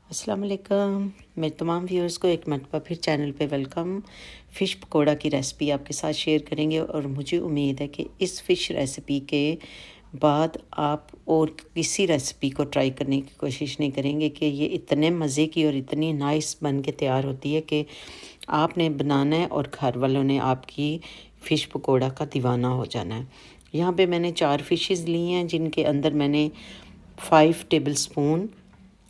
अस्सलाम वालेकुम। मेरे तमाम व्यूअर्स को एक मरतबा फिर चैनल पे वेलकम। फ़िश पकोड़ा की रेसिपी आपके साथ शेयर करेंगे और मुझे उम्मीद है कि इस फ़िश रेसिपी के बाद आप और किसी रेसिपी को ट्राई करने की कोशिश नहीं करेंगे कि ये इतने मज़े की और इतनी नाइस बन के तैयार होती है कि आपने बनाना है और घर वालों ने आपकी फ़िश पकोड़ा का दीवाना हो जाना है। यहाँ पे मैंने 4 फ़िशेस ली हैं जिनके अंदर मैंने 5 टेबल स्पून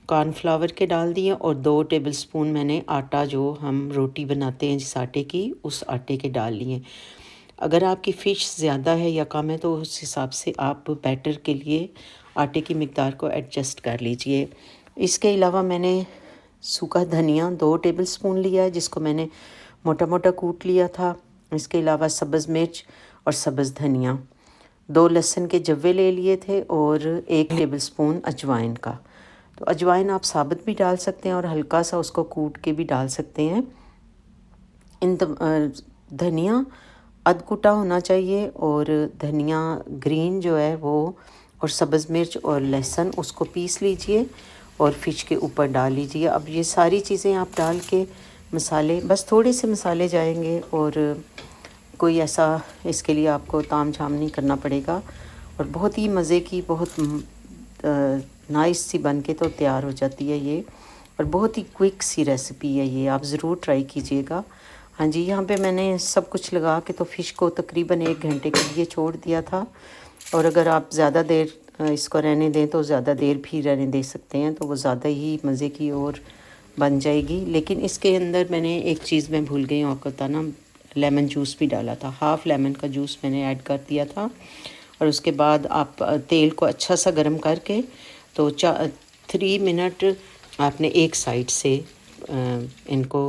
कॉर्नफ्लावर के डाल दिए और 2 टेबलस्पून मैंने आटा जो हम रोटी बनाते हैं जिस आटे की उस आटे के डाल लिए। अगर आपकी फ़िश ज़्यादा है या कम है तो उस हिसाब से आप बैटर के लिए आटे की मिक़दार को एडजस्ट कर लीजिए। इसके अलावा मैंने सूखा धनिया 2 टेबलस्पून लिया है जिसको मैंने मोटा-मोटा कूट लिया था। इसके अलावा सब्ज़ मिर्च और सब्ज़ धनिया, 2 लहसुन के जव्वे ले लिए थे और 1 टेबलस्पून अजवाइन का। तो अजवाइन आप साबुत भी डाल सकते हैं और हल्का सा उसको कूट के भी डाल सकते हैं। धनिया अधकुटा होना चाहिए और धनिया ग्रीन जो है वो और सब्ज़ मिर्च और लहसुन उसको पीस लीजिए और फ़िश के ऊपर डाल लीजिए। अब ये सारी चीज़ें आप डाल के मसाले, बस थोड़े से मसाले जाएंगे और कोई ऐसा इसके लिए आपको ताम झाम नहीं करना पड़ेगा और बहुत ही मज़े की नाइस सी बन के तो तैयार हो जाती है ये और बहुत ही क्विक सी रेसिपी है ये, आप ज़रूर ट्राई कीजिएगा। हाँ जी, यहाँ पे मैंने सब कुछ लगा के तो फ़िश को तकरीबन 1 घंटे के लिए छोड़ दिया था और अगर आप ज़्यादा देर इसको रहने दें तो ज़्यादा देर भी रहने दे सकते हैं, तो वो ज़्यादा ही मज़े की और बन जाएगी। लेकिन इसके अंदर मैंने एक चीज़ मैं भूल गई आपको बताना, लेमन जूस भी डाला था। हाफ़ लेमन का जूस मैंने ऐड कर दिया था और उसके बाद आप तेल को अच्छा सा गर्म करके तो 3 मिनट आपने एक साइड से इनको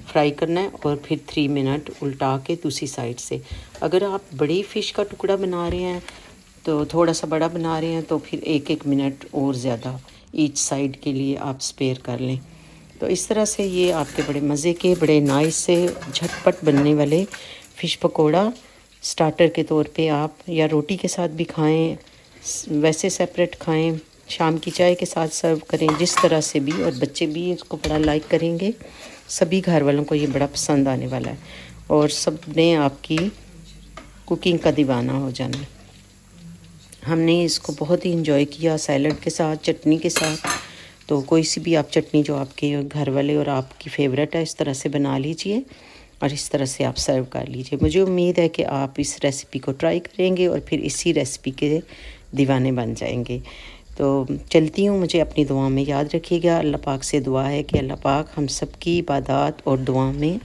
फ्राई करना है और फिर 3 मिनट उल्टा के दूसरी साइड से। अगर आप बड़ी फ़िश का टुकड़ा बना रहे हैं तो थोड़ा सा बड़ा बना रहे हैं तो फिर 1-1 मिनट और ज़्यादा ईच साइड के लिए आप स्पेयर कर लें। तो इस तरह से ये आपके बड़े मज़े के, बड़े नाइस से झटपट बनने वाले फ़िश पकोड़ा स्टार्टर के तौर पे आप या रोटी के साथ भी खाएं, वैसे सेपरेट खाएं, शाम की चाय के साथ सर्व करें, जिस तरह से भी, और बच्चे भी इसको बड़ा लाइक करेंगे। सभी घर वालों को ये बड़ा पसंद आने वाला है और सब ने आपकी कुकिंग का दीवाना हो जाना है। हमने इसको बहुत ही इंजॉय किया सैलड के साथ, चटनी के साथ। तो कोई सी भी आप चटनी जो आपके घर वाले और आपकी फेवरेट है इस तरह से बना लीजिए और इस तरह से आप सर्व कर लीजिए। मुझे उम्मीद है कि आप इस रेसिपी को ट्राई करेंगे और फिर इसी रेसिपी के दीवाने बन जाएंगे। तो चलती हूँ, मुझे अपनी दुआ में याद रखिएगा। अल्लाह पाक से दुआ है कि अल्लाह पाक हम सब की इबादत और दुआ में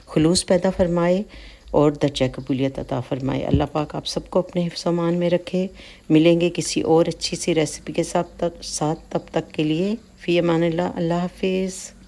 खुलूस पैदा फरमाए और दर्जा कबूलियत अता फरमाए। अल्लाह पाक आप सबको अपने हिफ्ज़-ओ-अमान में रखे। मिलेंगे किसी और अच्छी सी रेसिपी के साथ, तब तक के लिए फ़ी अमानिल्लाह। अल्लाह हाफ़िज़।